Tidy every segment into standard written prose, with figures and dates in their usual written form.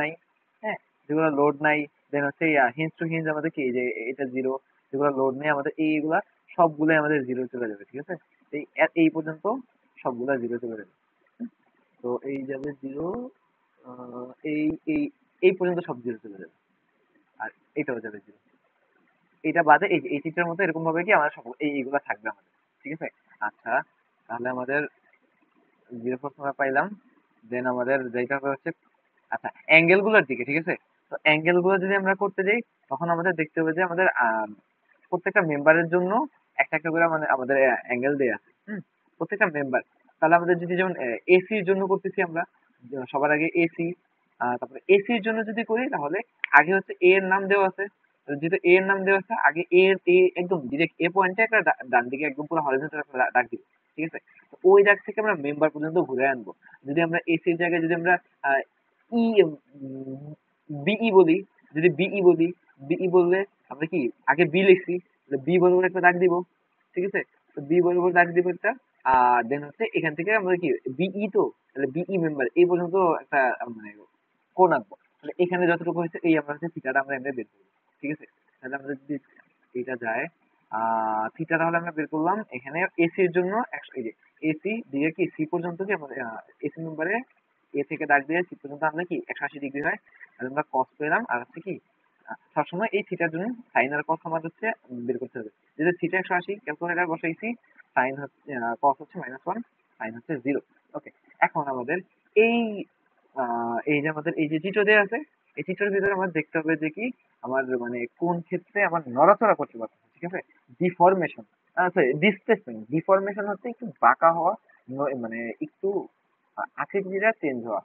নাই, হ্যাঁ, যেগুলো লোড নাই, দেন হচ্ছে হিঞ্জ টু হিঞ্জ আমাদের কি, যে এটা জিরো, যেগুলো লোড নেই আমাদের এইগুলা সবগুলোই আমাদের জিরো চলে যাবে, ঠিক আছে। এই এই পর্যন্ত সবগুলা জিরো চলে যাবে। তো এই যাবে জিরো, এই এই এই পর্যন্ত সব জিরো চলে যাবে, আর এটাও যাবে জিরো। এটা বাদে এই যে এই চিত্রের মধ্যে এরকম ভাবে কি আমাদের সব এইগুলা থাকবে আমাদের, ঠিক আছে। আচ্ছা, তাহলে আমাদের জিরো ফোর্স আমরা পাইলাম। দেন আমাদের যেটা হবে হচ্ছে, আচ্ছা, অ্যাঙ্গেল গুলোর দিকে, ঠিক আছে। তো অ্যাঙ্গেল গুলো যদি আমরা করতে যাই, তখন আমাদের দেখতে হবে যে আমাদের প্রত্যেকটা মেম্বারের জন্য একটা একটা করে মানে আমাদের অ্যাঙ্গেল দেয়া আছে। প্রত্যেকটা মেম্বার, তাহলে আমাদের যদি যেমন এসির জন্য করতেছি আমরা, সবার আগে এসি, তারপরে এসির জন্য যদি করি তাহলে আগে হচ্ছে এ এর নাম দেওয়া আছে। তো যেহেতু এ এর নাম দেওয়া আছে, আগে এ একদম ডিরেক্ট এ পয়েন্টে একটা ডান দিকে একদম পুরো হরিজন্টাল একটা দাগ দিব, ঠিক আছে। তো ওই দাগ থেকে আমরা মেম্বার পর্যন্ত ঘুরে আনবো। যদি আমরা এসির জায়গায় যদি আমরা ই বিই বলি, যদি বিই বলি, বিই বললে আমরা কি আগে বি লিখছি, বি বরাবর একটা দাগ দিব, ঠিক আছে। তো বি বরাবর দাগ দিব একটা, আর দেন হচ্ছে এখান থেকে আমরা কি বিই, তো তাহলে বিই মেম্বার এই পর্যন্ত একটা মানে কোণ আঁকবো। তাহলে এখানে যতটুকু হয়েছে এই আমরা হচ্ছে থিটাটা আমরা এমনি বের করবো, ঠিক আছে। তাহলে আমরা যদি এটা যায় থিটা, তাহলে আমরা বের করলাম এখানে এসির জন্য এই যে এসি দিয়ে কি সি পর্যন্ত কি আমাদের এসি মেম্বারে এ থেকে দাগ দিয়ে সি পর্যন্ত আমরা কি 180 ডিগ্রি হয়, তাহলে আমরা কস পেলাম। আর হচ্ছে কি সবসময় এই থিটার জন্য সাইন আর কস আমাদের হচ্ছে বের করতে হবে। যেহেতু থিটা 180 ক্যালকুলেটার বসাইছি, সাইন হচ্ছে কস হচ্ছে -1, সাইন হচ্ছে 0। ওকে, এখন আমাদের এই এই যে আমাদের এই যে চিত্র দেওয়া আছে, এই চিত্রের ভিতরে আমার দেখতে হবে যে কি আমার মানে কোন ক্ষেত্রে আমার নড়াচড়া করতে পারছে, ঠিক আছে। ডিফরমেশন, আচ্ছা, ডিসপ্লেসমেন্ট, ডিফরমেশন হচ্ছে একটু বাঁকা হওয়া, মানে একটু আকৃতিটা চেঞ্জ হওয়া।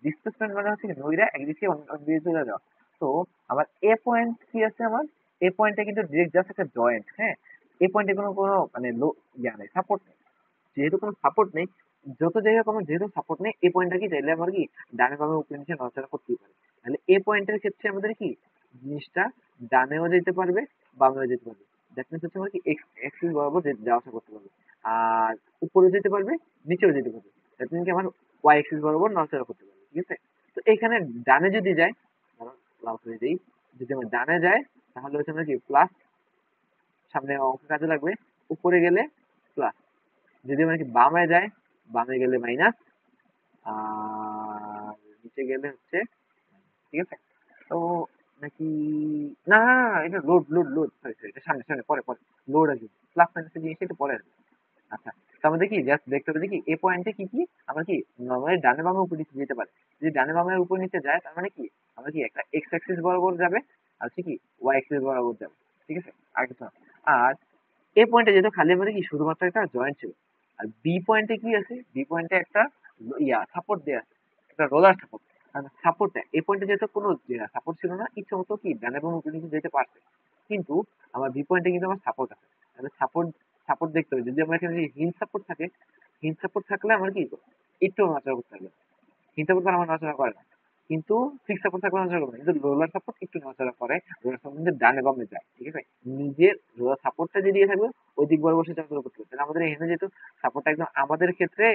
ডিসপ্লেসমেন্ট মানে হচ্ছে কি নইরা একদিকে অন্য দিকে চলে যাওয়া। তো আমার এ পয়েন্ট কি আছে, আমার এ পয়েন্টে কিন্তু ডিরেক্ট জাস্ট একটা জয়েন্ট, হ্যাঁ। এ পয়েন্টে কোনো কোনো মানে নেই, সাপোর্ট নেই। যেহেতু কোনো সাপোর্ট নেই, যত যাই হোক আমার যেহেতু সাপোর্ট নেই, এই পয়েন্টটা কি চাইলে আমার কি ডানে বামে উপরে নিচে নড়াচড়া করতেই পারে। তাহলে এই পয়েন্টের ক্ষেত্রে আমাদের কি জিনিসটা ডানেও যেতে পারবে, বামেও যেতে পারবে। দ্যাট মিনস হচ্ছে আমার কি এক্সিস বরাবর যাওয়া আসা করতে পারবে, আর উপরেও যেতে পারবে, নিচেও যেতে পারবে। দ্যাট মিনস কি আমার ওয়াই এক্সিস বরাবর নড়াচড়া করতে পারবে, ঠিক আছে। তো এখানে ডানে যদি যায়, ধরো লাল করে দিই, যদি আমার ডানে যায় তাহলে হচ্ছে আমরা কি প্লাস, সামনে অঙ্ক কাজে লাগবে, উপরে গেলে প্লাস। যদি মানে কি বামে যায়, বামে গেলে মাইনাস, আর নিচে গেলে হচ্ছে, ঠিক আছে। তো নাকি, না না না, এটা load load load, sorry sorry, এটা সামনে সামনে, পরে পরে লোড আসবে, প্লাস মাইনাসের জিনিসটা একটু পরে আসবে। আচ্ছা, তো আমাদের কি জাস্ট দেখতে হবে যে কি এ পয়েন্টে কি কি আমরা কি নর্মালি ডানে বামে উপর নিচে যেতে পারি। যদি ডানে বামে উপর নিচে যায় তার মানে কি আমরা কি একটা এক্স অ্যাক্সিস বরাবর যাবে, আর হচ্ছে কি ওয়াই অ্যাক্সিস বরাবর যাবে, ঠিক আছে। আর কিছু না। আর এ পয়েন্টে যেহেতু খালি আমাদের কি শুধুমাত্র একটা জয়েন্ট ছিল, আর বি পয়েন্টে কি আছে, বি পয়েন্টে একটা সাপোর্ট দেয়া আছে, একটা রোলার সাপোর্ট। সাপোর্টটা এ পয়েন্টে যেহেতু কোনো সাপোর্ট ছিল না, ইচ্ছে মতো কি ডানে এবং উপরে নিচে যেতে পারছে। কিন্তু আমার বি পয়েন্টে কিন্তু আমার সাপোর্ট আছে। তাহলে সাপোর্ট সাপোর্ট দেখতে হবে, যদি আমার এখানে হিঞ্জ সাপোর্ট থাকে, হিঞ্জ সাপোর্ট থাকলে আমার কি একটু নড়াচড়া করতে হবে। হিঞ্জ সাপোর্ট করে আমার নড়াচড়া করে না, কিন্তু ফিক্স সাপোর্ট থাকলে নড়াচড়া করবে না। কিন্তু রোলার সাপোর্ট একটু নড়াচড়া করে, রোলার সাপোর্ট কিন্তু ডানে বামে যায়, ঠিক আছে। নিজের রোলার সাপোর্টটা যে দিয়ে থাকবে ওই দিক বরাবর সে চলাচল করতে পারবে। তাহলে আমাদের এখানে যেহেতু সাপোর্টটা একদম আমাদের ক্ষেত্রে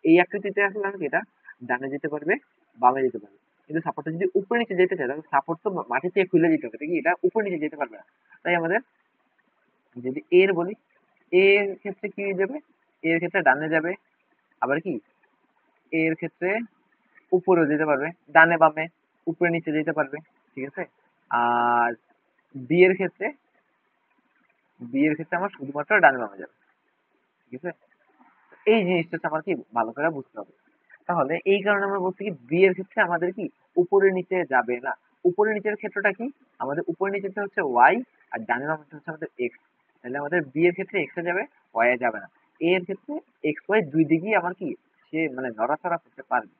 এই আকৃতিতে আসলে আমাকে এটা ডানে যেতে পারবে, বামে যেতে পারবে। কিন্তু সাপোর্টটা যদি উপরে নিচে যেতে চায় তাহলে সাপোর্ট তো মাটি থেকে খুলে যেতে হবে, ঠিক আছে, এটা উপরে নিচে যেতে পারবে না। তাই আমাদের যদি এর বলি, এর ক্ষেত্রে কি হয়ে যাবে, এর ক্ষেত্রে ডানে যাবে, আবার কি এর ক্ষেত্রে উপরেও যেতে পারবে, ডানে বামে উপরে নিচে যেতে পারবে, ঠিক আছে। আর বি এর ক্ষেত্রে, বি এর ক্ষেত্রে আমার শুধুমাত্র ডানে বামে যাবে, ঠিক আছে। এই জিনিসটা হচ্ছে আমার কি ভালো করে বুঝতে হবে। তাহলে এই কারণে আমরা বলছি কি বি এর ক্ষেত্রে আমাদের কি উপরে নিচে যাবে না। উপরে নিচের ক্ষেত্রটা কি, আমাদের উপরে নিচেটা হচ্ছে ওয়াই, আর ডানে বামটা হচ্ছে আমাদের এক্স। তাহলে আমাদের বি এর ক্ষেত্রে এক্স এ যাবে, ওয়াই এ যাবে না। এ এর ক্ষেত্রে এক্স ওয়াই দুই দিকেই আমার কি সে মানে নড়াচড়া করতে পারবে।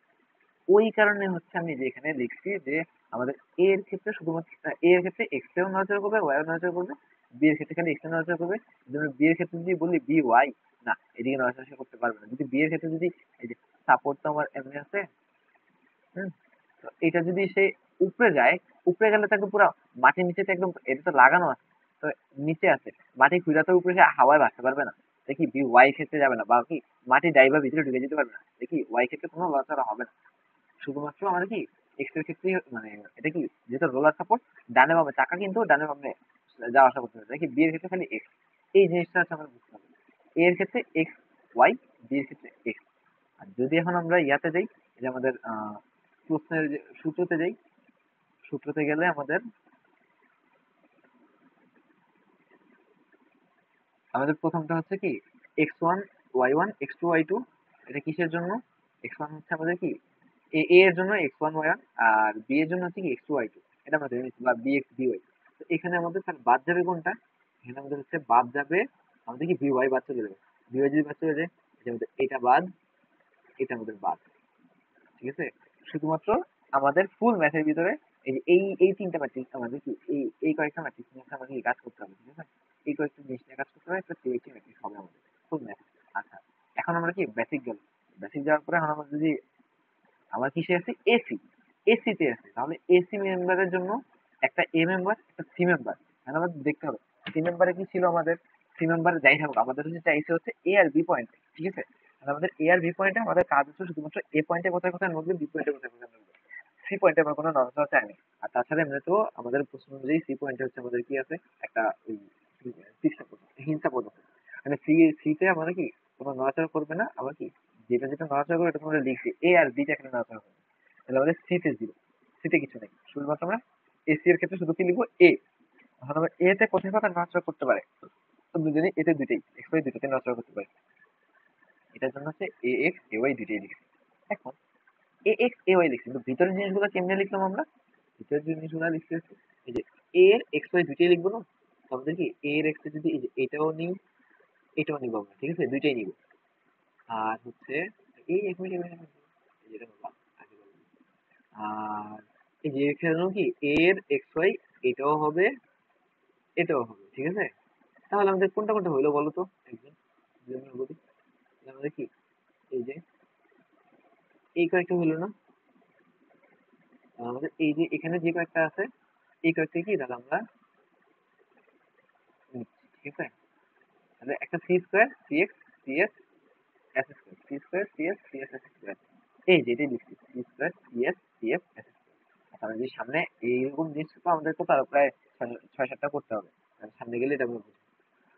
ওই কারণে হচ্ছে আমি যে এখানে লিখছি যে আমাদের এ এর ক্ষেত্রে শুধুমাত্র এ এর ক্ষেত্রে এক্স এও নড়াচড়া করবে, ওয়াই এও নড়াচড়া করবে, বি এর ক্ষেত্রে খালি এক্স এ নড়াচড়া করবে। যদি আমরা বি এর ক্ষেত্রে যদি বলি বি ওয়াই, না, এদিকে নড়াচড়া সে করতে পারবে না। যদি বি এর ক্ষেত্রে যদি এই যে সাপোর্ট তো আমার এমনি আছে, হুম, তো এটা যদি সে উপরে যায়, উপরে গেলে তাকে পুরো মাটির নিচে তো একদম, এটা তো লাগানো আছে, তো নিচে আছে, মাটি খুঁড়া তো উপরে সে হাওয়ায় ভাসতে পারবে না। দেখি বি ওয়াই ক্ষেত্রে যাবে না, বা কি মাটি ডাইবা ভিতরে ঢুকে যেতে পারবে না। দেখি ওয়াই ক্ষেত্রে কোনো নড়াচড়া হবে না, শুধুমাত্র আমাদের কি এক্স এর ক্ষেত্রে মানে এটা কি যেটা রোলার সাপোর্ট, ডানে বামে চাকা কিন্তু ডানে বামে যাওয়া আসা করতে হবে, নাকি বি এর ক্ষেত্রে খালি এক্স। এই জিনিসটা হচ্ছে আমরা বুঝতে হবে। এ এর ক্ষেত্রে এক্স ওয়াই, বি এর ক্ষেত্রে এক্স। আর যদি এখন আমরা ইয়াতে যাই, যে আমাদের প্রশ্নের যে সূত্রতে যাই, সূত্রতে গেলে আমাদের আমাদের প্রথমটা হচ্ছে কি X one Y one X two Y two. এটা কিসের জন্য? এক্স ওয়ান হচ্ছে আমাদের কি এ এর জন্য এক্স ওয়ান ওয়াই ওয়ান, আর বি এর জন্য হচ্ছে কি এক্স টু ওয়াই টু। এটা আমরা ধরে নিচ্ছি, বা বি এক্স বি ওয়াই। তো এখানে আমাদের তাহলে বাদ যাবে কোনটা? এখানে আমাদের হচ্ছে বাদ যাবে আমাদের কি বি ওয়াই বাদ চলে যাবে। বি ওয়াই যদি বাদ চলে যায়, যে আমাদের এটা বাদ, এটা আমাদের বাদ। ঠিক আছে? শুধুমাত্র আমাদের ফুল ম্যাথের ভিতরে এই যে এই তিনটা ম্যাট্রিক্স আমাদের কি এই কয়েকটা ম্যাট্রিক্স নিয়ে আমাদের কি কাজ করতে হবে। ঠিক আছে? এই কয়েকটা জিনিস নিয়ে কাজ করতে হবে, একটা সিএইচএ ম্যাট্রিক্স হবে আমাদের ফুল ম্যাথ। আচ্ছা, এখন আমরা কি বেসিক গেল। বেসিক যাওয়ার পরে এখন আমরা যদি আমার কিসে আছে এসি, এসিতে আছে, তাহলে এসি মেম্বারের জন্য একটা এ মেম্বার একটা সি মেম্বার। এখন আমাদের দেখতে হবে সি মেম্বারে কি ছিল আমাদের। সি মেম্বারে যাই থাকুক, আমাদের হচ্ছে চাইছে হচ্ছে এ আর বি পয়েন্ট। ঠিক আছে? আর আমাদের এ আর বি পয়েন্টে আমাদের কাজ হচ্ছে শুধুমাত্র এ পয়েন্টে কোথায় কোথায় নড়বে, বি পয়েন্টে কোথায় কোথায় নড়বে। সি পয়েন্টে আমরা কোনো নড়াচড়া চাই না। আর তাছাড়া এমনিতেও আমাদের প্রশ্ন অনুযায়ী সি পয়েন্টে হচ্ছে আমাদের কি আছে একটা ওই হিংসা পদ্ধতি, মানে সিতে আমরা কি কোনো নড়াচড়া করবে না। আবার কি যেটা যেটা নড়াচড়া করবে এটা তোমরা লিখছি, এ আর বিটা এখানে নড়াচড়া করবে। তাহলে আমাদের সিতে জিরো, সিতে কিছু নেই, শুধুমাত্র আমরা এসি এর ক্ষেত্রে শুধু কি লিখবো এ। এখন আমরা এ তে কোথায় কোথায় নড়াচড়া করতে পারে, তো দুজনেই এতে দুইটাই এক্স ওয়াই দুইটাতে নড়াচড়া করতে পারে। এটার জন্য হচ্ছে এ এক্স এ ওয়াই দুইটাই লিখছি। এখন এ এক্স এ ওয়াই লিখছি, কিন্তু ভিতরের জিনিসগুলো কেমনে লিখলাম আমরা? ভিতরের জিনিসগুলো লিখতে হচ্ছে এই যে এ এর এক্স ওয়াই দুইটাই লিখবো না। তো আমাদের কি এ এর এক্স যদি এই যে এটাও নিই এটাও নিবো আমরা, ঠিক আছে, দুইটাই নিবো। আর হচ্ছে এই এক মিনিট এই যেটা বললাম আগে বললাম। আর এই যে এখানে কি এর এক্স ওয়াই এটাও হবে এটাও হবে, ঠিক আছে। তাহলে আমাদের কোনটা কোনটা হইলো বলো তো একজন, যদি আমরা বলি তাহলে আমাদের কি এই যে এই কয়েকটা হইলো না। আমাদের এই যে এখানে যে কয়েকটা আছে এই কয়েকটা কি তাহলে আমরা নিচ্ছি, ঠিক আছে। তাহলে একটা C square C X C S S square, C square C S C S S square. এই যে এটাই লিখছি C square C S C S S square. তাহলে যে সামনে এইরকম জিনিস তো আমাদের তো তার প্রায় ছয় সাতটা করতে হবে, কারণ সামনে গেলে এটা আমরা বুঝবো।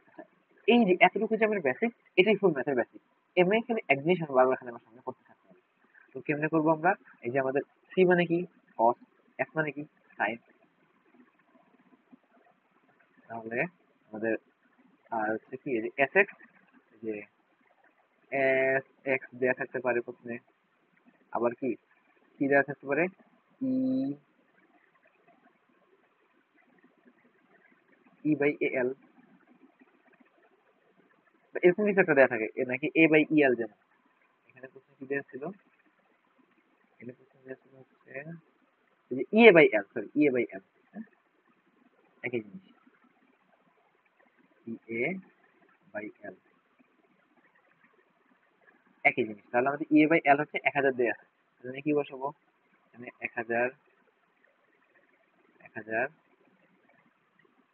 আচ্ছা, এই যে এতটুকু যে আমার বেসিক, এটাই ফুল ম্যাথের বেসিক। এমনি এখানে এক জিনিস আমি বারবার এখানে আমার সামনে করতে থাকতে হবে। তো কেমনে করবো আমরা? এই যে আমাদের সি মানে কি কস, এস মানে কি সাইন। তাহলে আমাদের আর হচ্ছে কি এই যে এস এক্স, যে এস এক্স দেওয়া থাকতে পারে প্রথমে। আবার কি কি দেওয়া থাকতে পারে ই ই বাই এ এল, এরকম কিছু একটা দেওয়া থাকে, এ নাকি এ বাই ই এল যেন। এখানে প্রথমে কি দেওয়া ছিল? এখানে প্রথমে দেওয়া ছিল হচ্ছে এই যে E A by L, sorry E A by L, একই জিনিস ই এ বাই এল, একই জিনিস। তাহলে আমাদের ই এ বাই এল হচ্ছে 1000 দেওয়া আছে, তাহলে কি বসাবো? এখানে 1000 1000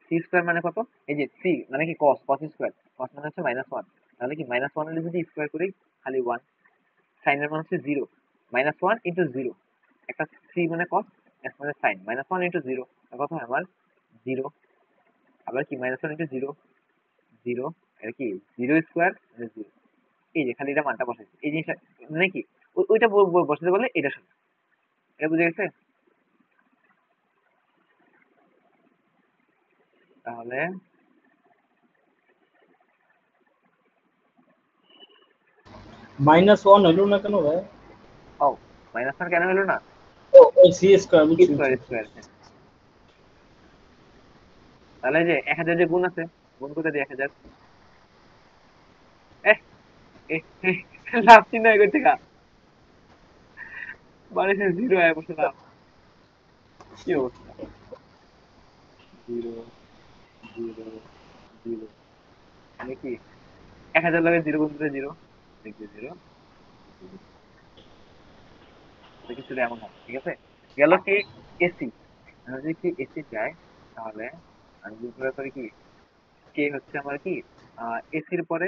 সি স্কোয়ার মানে কত? এই যে সি মানে কি কস, কস স্কোয়ার, কস মানে হচ্ছে -1। তাহলে কি -1 হলে যদি স্কোয়ার করি খালি 1, সাইনের মান হচ্ছে 0, -1 ইন্টু 0, একটা সি মানে কস এস মানে সাইন, -1 ইন্টু 0 কত হয় আমার 0। আবার কি -1 ইন্টু 0 0, এটা কি 0 স্কোয়ার মানে 0। এই যে খালি এটা মানটা বসাইছি, এই জিনিসটা মানে কি ওইটা বসাতে বলে এটা শুনে, এটা বুঝে গেছে? তাহলে -1 হইল না কেন ভাই? ও -1 কেন হলো না? ও ওই সি স্কয়ার, বুঝছি স্কোয়ার বুঝছি স্কোয়ার, তাহলে যে 1000 যে গুণ আছে, গুণ করে দিই 1000। এহ লাভ চিহ্ন এগোর থেকে মানুষের 0 আয় বসে লাভ, কি অবস্থা? 0 0 0, মানে কি 1000 লাগে 0 গুণ করে 0 লিখবে 0 কিছুটা এমন হবে, ঠিক আছে। গেল কি এসি, আমি যদি কি এসি চাই, তাহলে আমি যদি প্রয়োগ করি কি কে হচ্ছে আমার কি এসির পরে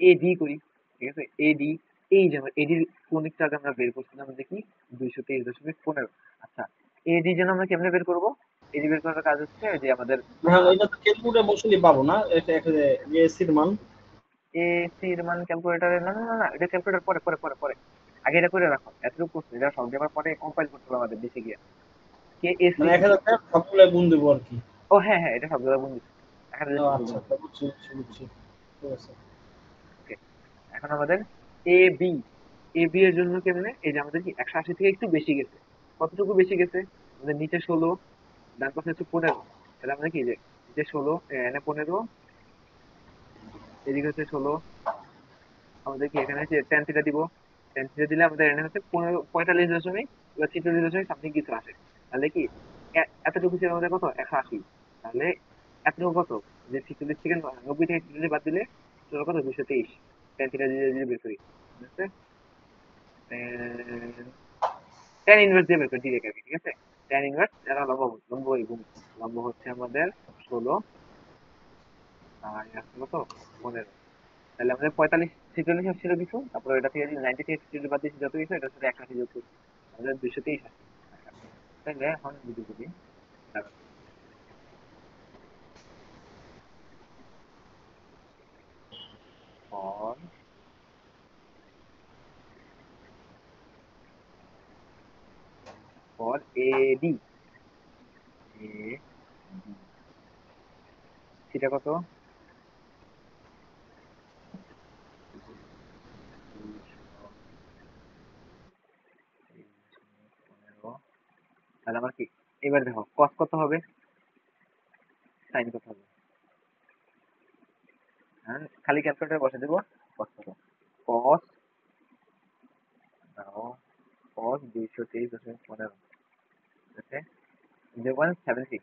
এডি করি, ঠিক আছে, এডি। এই যে আমার এডির কৌণিকটা আগে আমরা বের করছিলাম দেখি 223.15, আচ্ছা, এডি জন্য আমরা কেমনে বের করব? এডি বের করার কাজ হচ্ছে যে আমাদের হ্যাঁ এটা তো ক্যালকুলেটর বসলেই পাবো না, এটা একটা যে এসির মান। এসি এর মান ক্যালকুলেটরে, না না না না, এটা ক্যালকুলেটর পরে পরে পরে পরে, আগে এটা করে রাখো, এতটুকু করছো, এটা সব জায়গার পরে কম্পাইল করতে হবে আমাদের বেশি গিয়ে। কে এসি, মানে 1000 টাকা সবগুলো গুণ দেবো আর কি। ও হ্যাঁ হ্যাঁ, এটা সব জায়গায় বন্ধু, এখানে ও জাস্ট আচ্ছা বন্ধু। আচ্ছা, বুঝছি বুঝছি বুঝছি। ঠিক আছে। ওকে, এখন আমাদের এ বি, এ বি এর জন্য কেমনে, এই যে আমাদের কি 180 থেকে একটু বেশি গেছে, কতটুকু বেশি গেছে, আমাদের নিচে 16, ডান পাশে হচ্ছে 15, তাহলে আমরা কি যে নিচে 16 এখানে 15, এদিকে হচ্ছে 16, আমাদের কি এখানে হচ্ছে tan থিটা দিব, tan থিটা দিলে আমাদের এখানে হচ্ছে 15, 45 দশমিক বা 46 দশমিক সামথিং কিছু আসে, তাহলে কি এতটুকু ছিল আমাদের কত 180, তাহলে এতটুকু কত, যে 46 থেকে 90 থেকে 46 বাদ দিলে টোটাল কত 223, tan থিটা দিয়ে যদি বের করি, ঠিক আছে, tan ইনভার্স দিয়ে বের করি ডিরেক্ট আর কি, ঠিক আছে, tan ইনভার্স এরা লম্ব এই গুণ, লম্ব হচ্ছে আমাদের 16 আর এর হচ্ছে কত 15, তাহলে আমাদের 45 46 আসছিল কিছু, তারপর এটা থেকে যদি 90 থেকে 50 বাদ দিয়েছি যত কিছু, এটার সাথে 81 যোগ করছি, আমাদের 223 আসে। তাহলে এখন যদি বলি for for a D, A D সেটা কত, 15, তাহলে আমার কি, এবার দেখো কস কত হবে, সাইন কত হবে, হ্যাঁ খালি ক্যালকুলেটরে বসে দেবো, কস কত, কস দাও, কস 223.15, ঠিক আছে, 0.76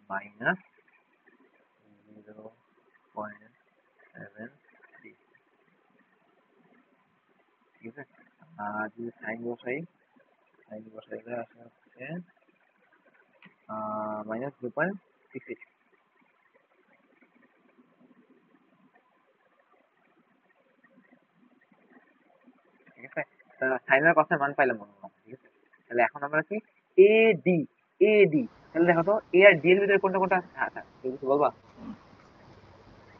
মাইনাস 0.73, ঠিক আছে, আর যদি সাইন বসাই, সাইন বসাইলে আসে হচ্ছে মাইনাস 0.66, ঠিক আছে, সাইনের কসের মান পাইলাম মনে হয়, ঠিক আছে, তাহলে এখন আমরা কি এ ডি, এ ডি, তাহলে দেখো তো এ আর ডি এর ভিতরে কোনটা কোনটা, হ্যাঁ হ্যাঁ তুমি কিছু বলবা,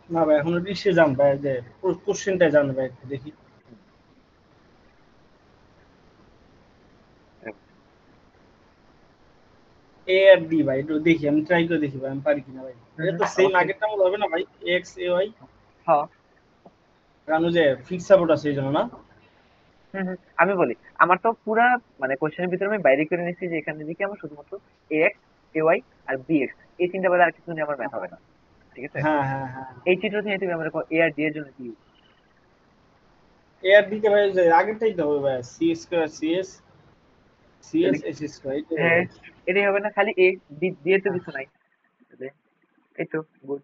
না ভাই এখনো ডিসে যান ভাই, যে কোশ্চেনটা জান ভাই একটু দেখি। হুম, এ আর ডি ভাই একটু দেখি, আমি ট্রাই করে দেখি ভাই আমি পারি কিনা ভাই। হুম, এটা হুম, তো সেম অবশ্যই, আগেরটা মতো হবে না ভাই, এক্স এ ওয়াই, হ্যাঁ, কারণ ওই যে ফিক্স সাপোর্ট আছে এই জন্য না। হুম হুম, আমি বলি, আমার তো পুরা মানে কোশ্চেনের ভিতরে আমি বাইরে করে নিচ্ছি যে এখানে দিকে আমার শুধুমাত্র এ X, A Y R B x, এই তিনটা বাদে আর কিছু নিয়ে আমার ম্যাথ হবে না, ঠিক আছে, হ্যাঁ হ্যাঁ হ্যাঁ। এই চিত্র থেকে তুমি আমার এ আর ডি এর জন্য কি, এ আর ডি তে ভাই যে আগেরটাই তো হবে ভাই, C square C S, C তাহলে এস এস স্কয়ার এটাই হবে। হ্যাঁ এটাই হবে না, খালি এ বি, ডি এর তো হ্যাঁ, কিছু নাই, তাহলে এই তো good,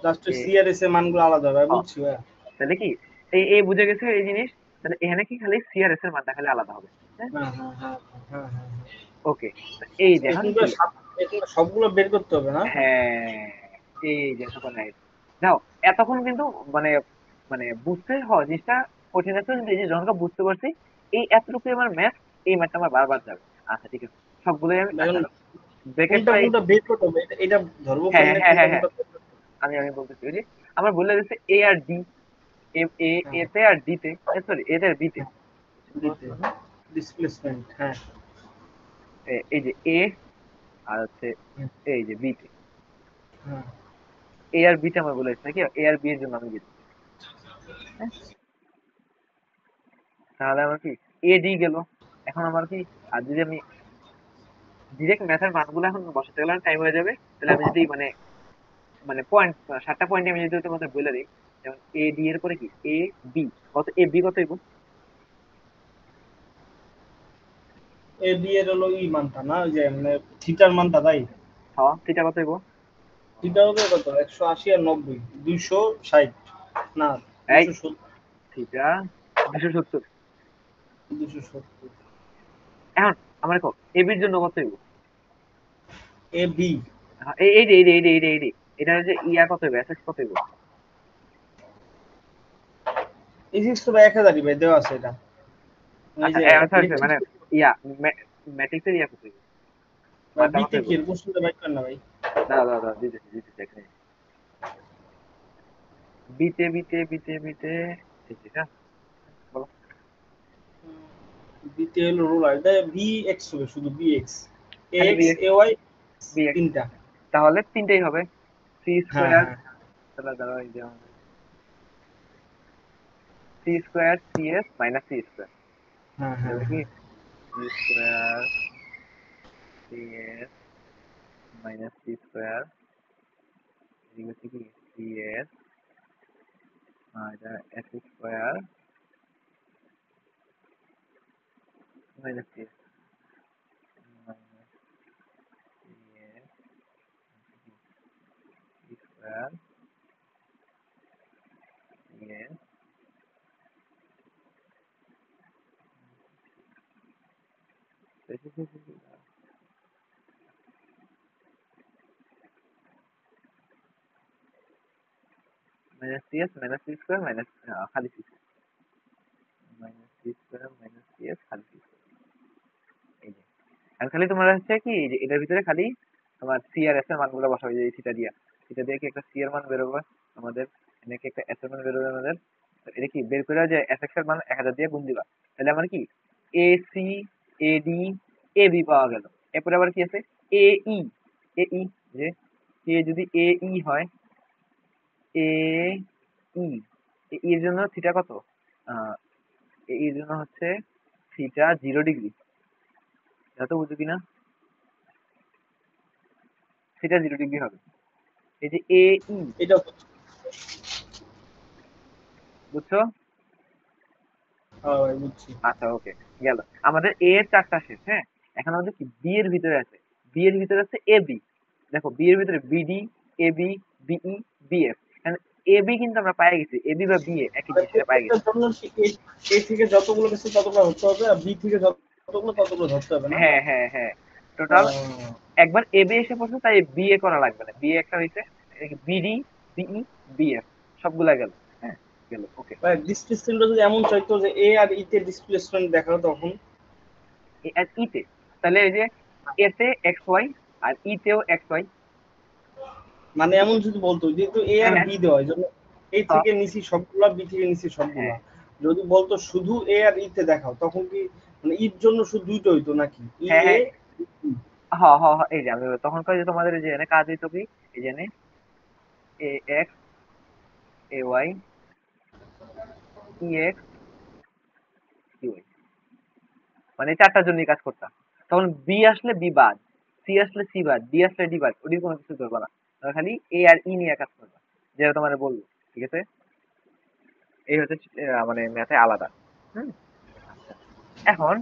just a, C R S এর মানগুলো আলাদা হবে, হ্যাঁ, বুঝছি ভাই। তাহলে কি এই এ বুঝে গেছে এই জিনিস, তাহলে এখানে কি খালি সিআরএস এর মানটা খালি আলাদা হবে, হ্যাঁ, হ্যাঁ হ্যাঁ হ্যাঁ হ্যাঁ হ্যাঁ। ওকে, এই যে এখন এখানকার কি, এখানকার সবগুলো বের করতে হবে না। হ্যাঁ এই যে সকল রাইট, যাও, এতক্ষণ কিন্তু মানে মানে বুঝতে হয় জিনিসটা কঠিন আছে, কিন্তু এই যে যখন বুঝতে পারছি, এই এতটুকু আমার ম্যাথ, এই ম্যাথটা আমার বারবার যাবে, আচ্ছা ঠিক আছে, সবগুলোই আমি, এখন আচ্ছা ব্রেকেট কোনটা প্রাইস, কোনটা বের করতে হবে, এটা ধরবো হ্যাঁ হ্যাঁ কেমনে, হ্যাঁ কোনটা হ্যাঁ হ্যাঁ, কোনটা বের করতে হবে? আমি বলতেছি ওই যে আমার বলে দিচ্ছে এ আর ডি, এ এ হ্যাঁ এতে আর ডি তে, সরি এতে আর বি তে, হ্যাঁ, দিতে ডিসপ্লেসমেন্ট, হ্যাঁ এই যে এ আর হচ্ছে হ্যাঁ এই যে বি তে, হ্যাঁ। এ আর বি তে আমার বলে দিচ্ছে নাকি, এ আর বি এর জন্য আমি দিচ্ছি, হ্যাঁ, তাহলে আমার কি এ ডি গেল, এখন আমার কি, আর যদি আমি ডিরেক্ট ম্যাথের মানগুলো এখন বসাতে গেলে টাইম হয়ে যাবে, তাহলে আমি যদি মানে মানে পয়েন্ট 7টা পয়েন্ট আমি যদি তোমাদের বলে দিই, যেমন এ ডি এর পরে কি এ বি, কত এ বি কত এবো, এ বি এর হলো ই মানটা না, ওই যে মানে থিটার মানটা তাই। হ্যাঁ সেটা কত এবো, থিটা হবে কত, 180 আর 90, 260 না, এই 270, থিটা 270, 270। এখন আমার কো এ বির জন্য কত এবো, এ বি এই এই যে এই যে এই যে এই যে এই যে এটা হচ্ছে ইয়া কত এবো, এসএস কত এবো, এই জিনিস তো ভাই 1000ই ভাই দেওয়া আছে এটা, এই আচ্ছা যে আচ্ছা আচ্ছা, ইলেকট্রিক। মানে ইয়া ম্যাট্রিক্সের ইয়া করতে ভাই মানটা বিতে কোথায় কি বল। এর কোশ্চেনটা বাইক কর না ভাই। দাঁড়া দিতেছি এখানে। বিতে এই যে হ্যাঁ বলো। বিতে হলো রোলার, এটা বি এক্স হবে, শুধু বি এক্স, এ খালি এক্স এ ওয়াই bx তিনটা। তাহলে তিনটেই হবে সি হ্যাঁ স্কোয়ার। হ্যাঁ তাহলে দাঁড়াও এই যে আমাদের C square C S minus C square হ্যাঁ হ্যাঁ তাহলে কি হ্যাঁ। C square C S minus C square এদিকে হচ্ছে কি সি এস এটা S square minus C S minus C S C square C S minus C S minus C square minus খালি C minus C square minus C S খালি C এই যে আর খালি তোমার হচ্ছে কি যে এটার ভিতরে খালি তোমার সি আর এস এর মানগুলো বসাবে যে থিটা দিয়ে কি একটা সি এর মান বেরোবে আমাদের এনেকে একটা এস এর মান বেরোবে আমাদের তো এটা কি বের করে যে এফ এক্স এর মান 1000 দিয়ে গুণ দিবা তাহলে আমার কি A C A D A B পাওয়া গেল এরপরে আবার কি আছে এ ই এ ই যে কে যদি এ ই হয় এ ই এর জন্য থিটা কত এর জন্য হচ্ছে থিটা 0 ডিগ্রি এটা তো বুঝো কিনা থিটা 0 ডিগ্রি হবে এই যে এ ই এটা বুঝছো হ্যাঁ ভাই বুঝছি। আচ্ছা ওকে গেল আমাদের এ এর চারটা শেষ হ্যাঁ এখন আমাদের কি বি এর ভিতরে আছে বি এর ভিতরে আছে এ বি দেখো বি এর ভিতরে BD A B BE BF A B কিন্তু আমরা পাই গেছি এ বি বা বি এ একই মানে জিনিস এটা পাই প্রত্যেকটার গেছি জন্য এ থেকে যতগুলো গেছে ততগুলো ধরতে হবে, আর বি থেকে যতগুলো ততগুলো ধরতে হবে না। হ্যাঁ টোটাল একবার এ বি এসে পড়ছে তাই বি এ করা লাগবে না বি এ একটা হয়েছে বিডি বিই বিএফ সবগুলা গেল হ্যাঁ গেল ওকে ভাই ডিসপ্লেসমেন্টটা যদি এমন চাইতো যে এ আর ই তে ডিসপ্লেসমেন্ট দেখাও তখন, আর ই তে তাহলে এই যে এ তে এক্স ওয়াই আর ই তেও এক্স ওয়াই মানে এমন যদি বলতো যেহেতু এ হ্যাঁ আর হ্যাঁ বি দেওয়া হয়, যেমন এ হ্যাঁ থেকে নিচি সবগুলা বি থেকে নিচি সবগুলা, হ্যাঁ যদি বলতো শুধু এ আর ই তে দেখাও তখন কি মানে ইর জন্য শুধু দুইটা হইতো নাকি ই হ্যাঁ এ হ্যাঁ ই? এই যে আমি তখনকার যে তোমাদের যে এনে কাজ হইতো কি এই যে A X A Y E X E Y মানে এই চারটার জন্যই কাজ করতাম তখন বি আসলে বি বাদ সি আসলে সি বাদ ডি আসলে ডি বাদ ওদিকে কোনো কিছু করবো না তোমরা খালি এ আর ই নিয়ে কাজ করবা যেটা তোমার বলবো ঠিক আছে এই হচ্ছে মানে ম্যাথে আলাদা হুম আচ্ছা এখন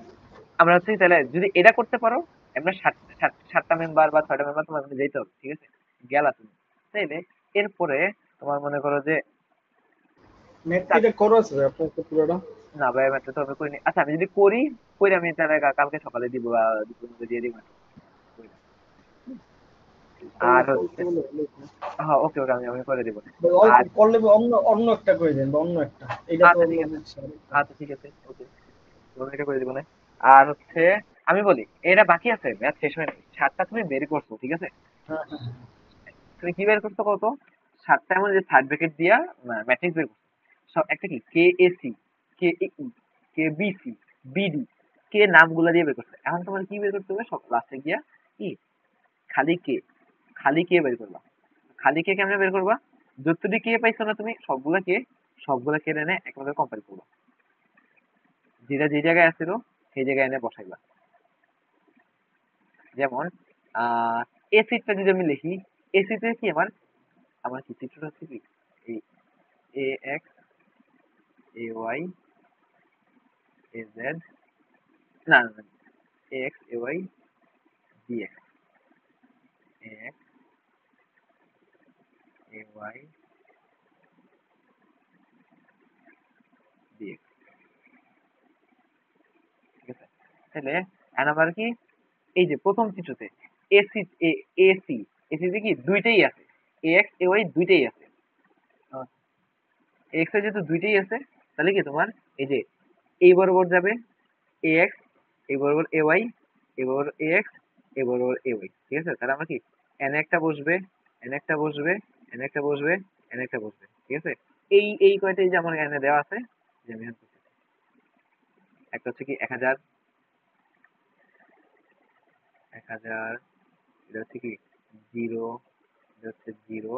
আমরা হচ্ছে তাহলে যদি এটা করতে পারো আমরা সাতটা মেম্বার বা ছয়টা মেম্বার তোমার মধ্যে যেতে হবে ঠিক আছে গেলা তুমি তাইলে এরপরে তোমার মনে করো যে ম্যাথ কি এটা করো আছে ভাই আপনার তো পুরোটা? না ভাই ম্যাথটা তো আমি করিনি আচ্ছা আমি যদি করি করি আমি তাহলে কালকে সকালে দিব বা দুপুরের মধ্যে দিয়ে দিব কইরা। আর করতে হচ্ছে বলে ভালো হতো। হ্যাঁ ওকে ওকে আমি করে দিব ভাই আর করলে অন্য অন্য একটা করে দেন বা অন্য একটা, এটা তো আচ্ছা ঠিক আমরা আছে বুঝছি আরেকটা। আচ্ছা ঠিক আছে ওকে এটা করে দিব না আর হচ্ছে আমি বলি এটা বাকি আছে ম্যাথ শেষ হয়নি সাতটা তুমি বের করছো ঠিক আছে হ্যাঁ হ্যাঁ তুমি কি বের করছো কত সাতটা এমন যে থার্ড ব্র্যাকেট দিয়া ম্যাট্রিক্স বের করছো সব একটা কি K A C K A E K B C BD K নামগুলা দিয়ে বের করছো এখন তোমার কি বের করতে হবে সব লাস্টে গিয়া কি খালি কে খালি কে বের করবা খালি কে কেমনে বের করবা যতটি কে পাইছো না তুমি সবগুলা কে এনে একমাত্র কম্পেয়ার করবা যেটা যে জায়গায় আসছিল সেই জায়গায় এনে বসাইবা যেমন এ সিটটা যদি আমি লিখি এ সিটে কি আমার আমার কি চিত্রটা হচ্ছে কি এই A X A Y A Z না A X A Y B X A X A Y B X ঠিক আছে তাহলে এখন আবার কি এই যে প্রথম চিত্রতে এসি এসি এসিতে কি দুইটাই আছে এ এক্স এ ওয়াই দুইটাই আছে এক্স এর যেহেতু দুইটাই আছে তাহলে কি তোমার এই যে এই বরাবর যাবে এ এক্স এই বরাবর এ ওয়াই এ বরাবর ax, এ বরাবর ay, ঠিক আছে? তাহলে আমরা কি n একটা বসবে, n একটা বসবে, n একটা বসবে, n একটা বসবে, ঠিক আছে? এই কয়টা এই যে আমার এখানে দেওয়া আছে, যে আমি এখানে করতেছি। একটা হচ্ছে কি 1000, 1000, এটা হচ্ছে কি 0, এটা হচ্ছে 0,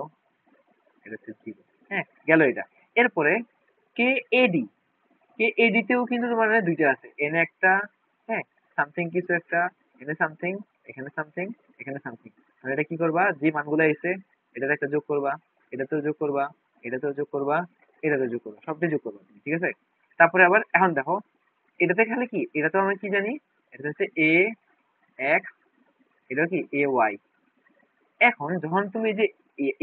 এটা হচ্ছে 0। হ্যাঁ, গেল এটা। এরপরে কে এডি, কে এডিতেও কিন্তু তোমার দুইটা আছে, এন একটা, হ্যাঁ, সামথিং কিছু একটা, এনে সামথিং, এখানে সামথিং, এখানে সামথিং। মানে এটা কি করবা, যে মানগুলো এসে এটাতে একটা যোগ করবা, এটাতেও যোগ করবা, এটাতেও যোগ করবা, এটাতেও যোগ করবা, সবটাই যোগ করবা, ঠিক আছে? তারপরে আবার এখন দেখো, এটাতে খালি কি, এটা তো আমরা কি জানি, এটা হচ্ছে এ এক্স, এটা কি এ ওয়াই। এখন যখন তুমি যে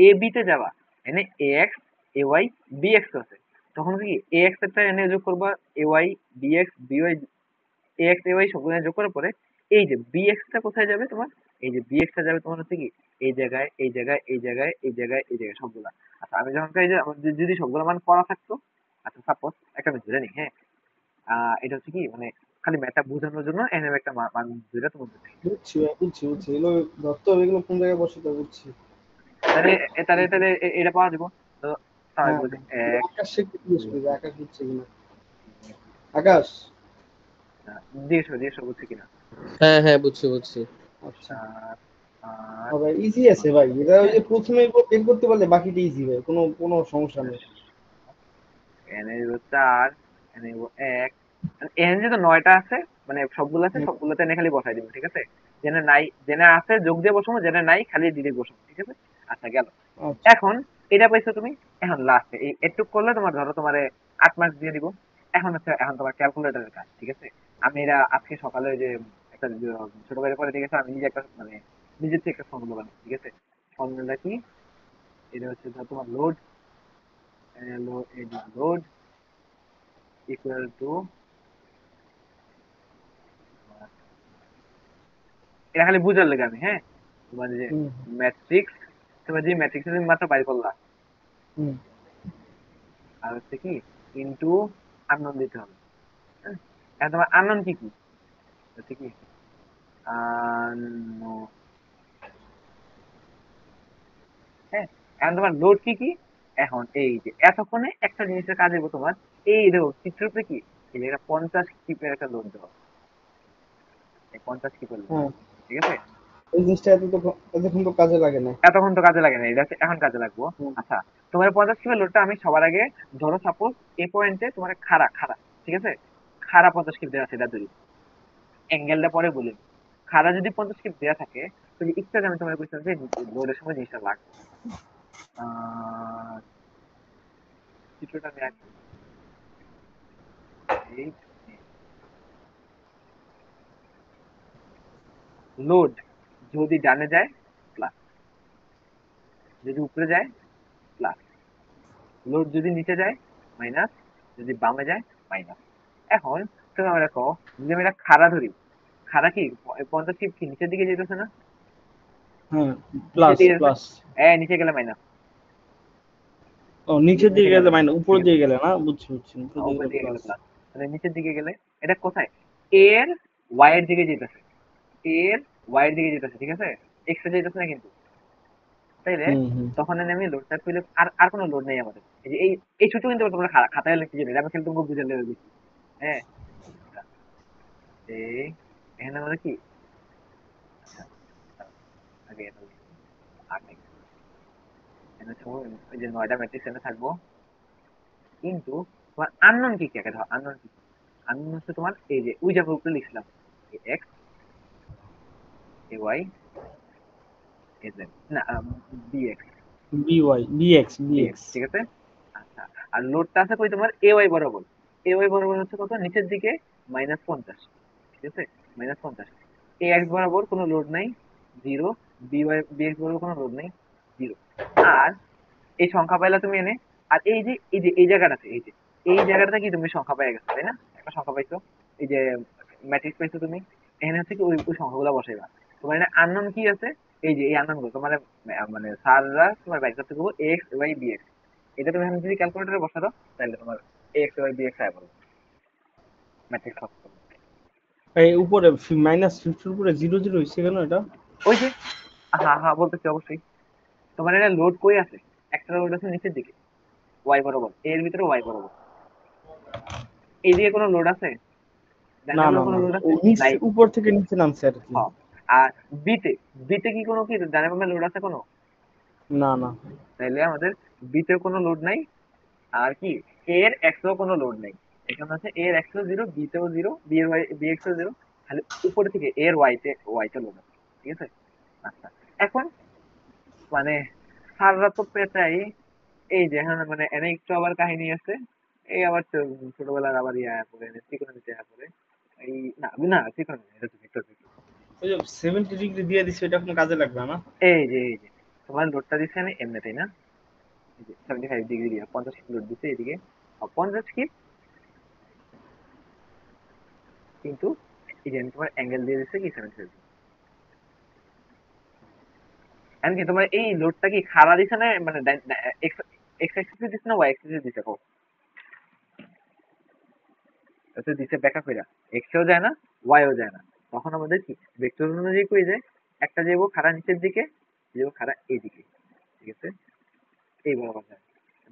এ বি তে যাবা, এনে A X, A Y, B X আছে, তখন কি এ এক্স এরটা এনে যোগ করবা, A Y, B X, B Y, A X, A Y সবগুলো যোগ করার পরে এই যে বি এক্স টা কোথায় যাবে তোমার, এই যে বি এক্স টা যাবে তোমার হচ্ছে কি এই জায়গায়, এই জায়গায়, এই জায়গায়, এই জায়গায়, এই জায়গায় সবগুলা। আচ্ছা আমি যখন এই যে আমার যদি সবগুলো মান করা থাকতো, আচ্ছা সাপোজ একটা আমি ধরে নিই, হ্যাঁ, এটা হচ্ছে কি মানে খালি ম্যাথটা বোঝানোর জন্য এনে একটা মান ধরে তোমার দেখাই। বুঝছি ভাই, বুঝছি এগুলো ধরতে হবে, এগুলো কোন জায়গায় বসে তা বুঝছি। তাহলে তাহলে এটা পাওয়া যাবো। তো তাহলে হ্যাঁ বলছি হ্যাঁ, এক, আকাশ সে কি জিজ্ঞেস দুই, করবে, আকাশ বুঝছে কিনা। আকাশ। দেড়শো বুঝছি কিনা, হ্যাঁ হ্যাঁ, বুঝছি বুঝছি। আচ্ছা। 7, 8, ভাই ইজি আছে ভাই, এটা ওই যে প্রথমে বের করতে পারলে বাকিটা ইজি ভাই, কোনো কোনো সমস্যা নেই। এনে দিব 4, এনে দিব 1, এখানে যেহেতু 9টা আছে, মানে সবগুলো আছে, হুম, সবগুলোতে এনে খালি বসাই দিব, ঠিক আছে? জেনে নাই, জেনে আছে যোগ দিয়ে বসাবো, জেনে নাই খালি ডিরেক্ট বসাবো, ঠিক আছে? আচ্ছা গেল। আচ্ছা এখন এটা পাইছো তুমি, এখন লাস্টে এই এটুক করলে তোমার ধরো তোমার 8 মার্কস দিয়ে দিব। এখন হচ্ছে এখন তোমার ক্যালকুলেটরের কাজ, ঠিক আছে? আমি এটা আজকে সকালে ওই যে একটা ছোট ভাইয়ের পরে দেখেছি, আমি নিজে একটা মানে নিজের থেকে একটা ফর্মুলা বানাই, ঠিক আছে? ফর্মুলাটা কি, এটা হচ্ছে ধর তোমার লোড, লোড ইকুয়াল টু, এটা খালি বুঝার লেগে আমি, হ্যাঁ, তোমার যে হুম ম্যাট্রিক্স, তোমার যে ম্যাট্রিক্স তুমি মাত্র বাইর করলা, হুম আর হচ্ছে কি ইনটু আননোন দিতে হবে, হ্যাঁ? এখন তোমার আননোন কি কি হচ্ছে কি unknown, হ্যাঁ। এখন তোমার লোড কি কি, এখন এই যে এতক্ষণে একটা জিনিসের কাজ হবে তোমার, এই দেখো চিত্রতে কি, এই যে একটা 50 কিপের একটা লোড দেওয়া, এই 50 কিপের লোড, হ্যাঁ, ঠিক আছে? এই জিনিসটা এতক্ষণ তো কাজে লাগে না। এতক্ষণ তো কাজে লাগে না, এটা হচ্ছে এখন কাজে লাগবো। হুম আচ্ছা, তোমার 50 কিলো লোডটা আমি সবার আগে ধরো সাপোজ এ পয়েন্টে তোমার খাড়া খাড়া, ঠিক আছে? খাড়া 50 কিলো দেওয়া আছে, এটা ধরি, অ্যাঙ্গেলটা পরে বলি। খাড়া যদি 50 কিলো দেওয়া থাকে, তো একটু আগে আমি তোমার বলছিলাম যে লোডের সময় জিনিসটা লাগবে। আহ, চিত্রটা আমি আঁকি, এই লোড যদি ডানে যায় প্লাস, যদি উপরে যায় প্লাস, লোড যদি নিচে যায় মাইনাস, যদি বামে যায় মাইনাস। এখন তুমি আমরা কো, যদি আমি এটা খাড়া ধরি, খাড়া কি 50 কি নিচের দিকে যেতেছে না, হ্যাঁ, নিচের প্লাস দিকে যেতেছে, প্লাস। নিচে গেলে মাইনাস, ও নিচের নিচে দিকে গেলে গেলে মাইনাস, মানে ঠিক উপরের আছে? দিকে গেলে না, বুঝছি বুঝছি, উপরের দিকে উপরের গেলে দিকে গেলে প্লাস। প্লাস, মানে নিচের দিকে গেলে এটা কোথায়, এর ওয়াই এর দিকে যেতেছে, এর ওয়াই এর দিকে যেতেছে, ঠিক আছে? এক্স এ যেতেছে না কিন্তু, তাইলে হুম হুম তখন এনে আমি লোডটা পেলে আর আর কোনো লোড নেই আমাদের, এই যে এই ছোট কিন্তু তোমরা খাতায় লিখতে যাবে, আমি খেলে তোমাকে বুঝে লেগে দিচ্ছি, হ্যাঁ। এই এখানে আমাদের কি, আচ্ছা দাঁড়াও, আগে এটা লিখি, আগে এখানে হচ্ছে ওই যে 9টা ম্যাট্রিক্স এনে থাকবো, কিন্তু তোমার আননোন কি কি, আগে ধর আননোন কি, আননোন হচ্ছে তোমার এই যে ওই জায়গার উপরে লিখছিলাম, X, A Y, A Z, না B X, B Y B X B B X, X. ঠিক আছে? আচ্ছা, আর লোডটা আছে কই তোমার এ ওয়াই বরাবর, এ ওয়াই বরাবর হচ্ছে কত, নিচের দিকে -50, ঠিক আছে? -50, এ এক্স বরাবর কোনো লোড নাই, zero, B Y B X বরাবর কোনো লোড নাই, জিরো। আর এই সংখ্যা পাইলা তুমি এনে, আর এই যে এই জায়গাটাতে, এই যে এই জায়গাটাতে কি তুমি সংখ্যা পাই গেছো, তাই না? একটা সংখ্যা পাইছো, এই যে ম্যাট্রিক্স পাইছো তুমি, এখানে হচ্ছে কি ওই সংখ্যাগুলো বসাইবা। তোমার এখানে আননোন কি আছে, এই যে এই আননোন গুলো তোমার মানে স্যাররা তোমার বাইর করতে দেবো এক্স ওয়াই বি এক্স, এটা তুমি এখানে যদি ক্যালকুলেটরে বসা দাও, তাহলে তোমার এক্স ওয়াই বি এক্স আয় বলবো ম্যাট্রিক্স সব। এই উপরে -50 উপরে 0 0 হইছে কেন এটা? ওই যে, হ্যাঁ হ্যাঁ বলতেছি অবশ্যই। তোমার এটা লোড কই আছে? একটা লোড আছে নিচের দিকে, ওয়াই বরাবর, এর ভিতরে ওয়াই বরাবর। এইদিকে কোনো লোড আছে? না ডাইনামোর না কোনো না, লোড আছে? ওই নিচ নাই। উপর থেকে নিচে নামছে আর কি। হ। আর বিতে, বিতে কি কোনো কি ডাইনামোর লোড আছে কোনো? না না। তাইলে আমাদের বিতে কোনো লোড নাই। আর কি, এর এক্সও কোনো লোড নাই। এখানে আছে এর এক্সও জিরো, বিতেও জিরো, বি এর ওয়াই, বি এক্সও জিরো। খালি উপরে থেকে এর ওয়াইতে লোড আছে। ঠিক আছে? আচ্ছা, এখন মানে স্যাররা তো পেটাই। এই যে হ্যাঁ, মানে এনে একটু আবার কাহিনী আছে। এই আবার ছোটবেলার আবার ইয়া পড়ে, ত্রিকোণমিতি ইয়া পড়ে। এই না না, ত্রিকোণমিতি এটা তো ভেক্টর। ওই যে 70 ডিগ্রি দিয়ে দিছে, এটা কোনো কাজে লাগবে না? এই যে তোমার লোডটা দিচ্ছে আমি এমনি, তাই না? এই যে 75 ডিগ্রি দিয়ে 50 লোড দিচ্ছে এদিকে। 50 কি, কিন্তু এই যে আমি তোমার অ্যাঙ্গেল দিয়ে দিচ্ছে কি 75। এমন কি তোমার এই লোডটা কি খাড়া দিছে না, মানে এক্স এক্স অ্যাক্সিসে দিছে না ওয়াই অ্যাক্সিসে দিছে? কো তো দিছে ব্যাকআপ কইরা, এক্সেও যায় না, ওয়াইও যায় না। তখন আমাদের কি ভেক্টর অনুযায়ী কই যায়, একটা যাইবো খাড়া নিচের দিকে, যাইবো খাড়া এইদিকে। ঠিক আছে? এই বরাবর যায়।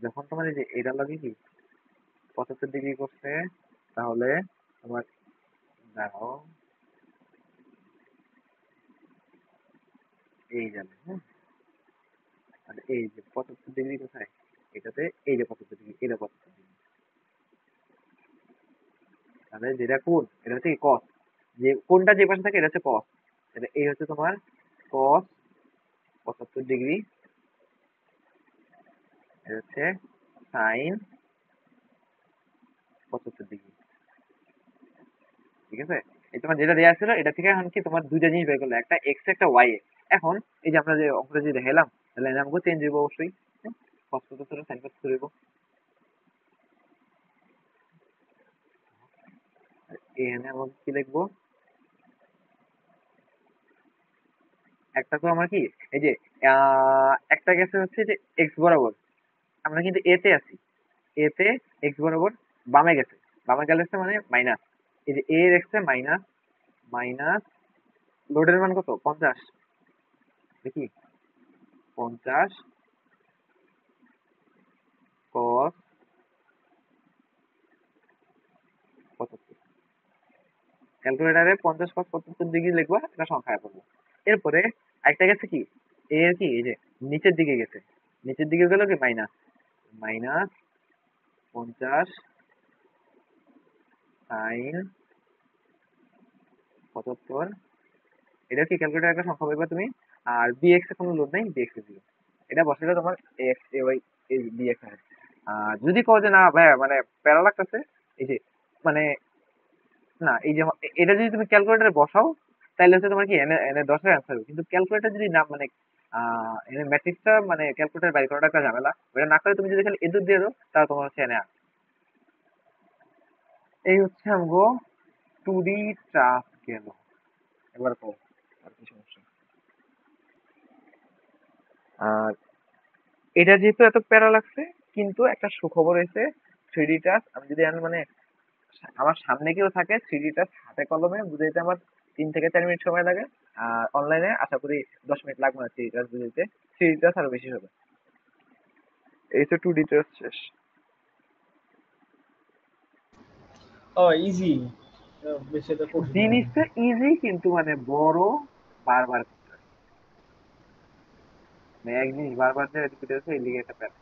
যখন তোমার এই যে এটা লাগে কি 75 ডিগ্রি করছে, তাহলে তোমার দেখো এই যাবে, হ্যাঁ। আর এই যে 75 ডিগ্রি কোথায়, এটাতে এই যে 75 ডিগ্রি, এটা 75 ডিগ্রি। তাহলে যেটা কোণ, এটা হচ্ছে কস, যে কোণটা যে পাশে থাকে এটা হচ্ছে কস। তাহলে এই হচ্ছে তোমার কস 75 ডিগ্রি, এটা হচ্ছে সাইন 75 ডিগ্রি। ঠিক আছে? এই তোমার যেটা দেওয়া ছিল এটা থেকে এখন কি তোমার দুইটা জিনিস বের করলে, একটা এক্স একটা ওয়াই এ। এখন এই যে আমরা যে অঙ্কটা যে দেখালাম, তাহলে আমাকে চেঞ্জ হইব অবশ্যই। কস কত ছিল, সাইন কত হইব। এখানে আমাকে কি লিখবো, একটা তো আমার কি এই যে একটা গেছে হচ্ছে যে এক্স বরাবর, আমরা কিন্তু এ তে আছি, এ তে এক্স বরাবর বামে গেছে, বামে গেলে হচ্ছে মানে মাইনাস। এই যে এ এর এক্স এ মাইনাস, মাইনাস লোডের মান কত 50, দেখি 50 cos 75। ক্যালকুলেটারে 50 cos 75 ডিগ্রি লিখবা, এটা সংখ্যায় পড়বো। এরপরে একটা গেছে কি এর কি এই যে নিচের দিকে গেছে, নিচের দিকে গেল কি মাইনাস, মাইনাস 50 sin 75। এটা কি ক্যালকুলেটার একটা সংখ্যা পাইবা তুমি। আর বিএক্স এর কোনো লোড নাই, বিএক্স এ জিরো। এটা বসালে তোমার এক্স এ ওয়াই এই বিএক্স আছে। আর যদি কও যে না ভাই মানে প্যারা লাগতেছে, এই যে মানে না এই যে এটা যদি তুমি ক্যালকুলেটরে বসাও, তাহলে হচ্ছে তোমার কি এনে এনে 10-এর অ্যান্সার হবে। কিন্তু ক্যালকুলেটর যদি না মানে এনে ম্যাট্রিক্সটা মানে ক্যালকুলেটর বাইর করাটা একটা ঝামেলা। ওটা না করে তুমি যদি খালি এদুর দিয়ে দাও, তাহলে তোমার হচ্ছে এনে আসে। এই হচ্ছে আমগো 2D টাস্ক গেল। এবার কও আর কি সমস্যা। আর এটা যেহেতু এত প্যারা লাগছে, কিন্তু একটা সুখবর হয়েছে, 3D টাস্ক আমি যদি আমি মানে আমার সামনে কেউ থাকে, 3D টাস্ক হাতে কলমে বুঝাইতে আমার 3 থেকে 4 মিনিট সময় লাগে। আর অনলাইনে আশা করি 10 মিনিট লাগবে না 3D টাস্ক বুঝাইতে। 3D টাস্ক আরো বেশি হবে। এই তো 2D টাস্ক শেষ। ও ইজি, বেশি এটা কঠিন না। জিনিসটা ইজি, কিন্তু মানে বড়, বারবার করতে হয়। মানে এক জিনিস বারবার যে রিপিট হচ্ছে, এই লিগে একটা প্যারা।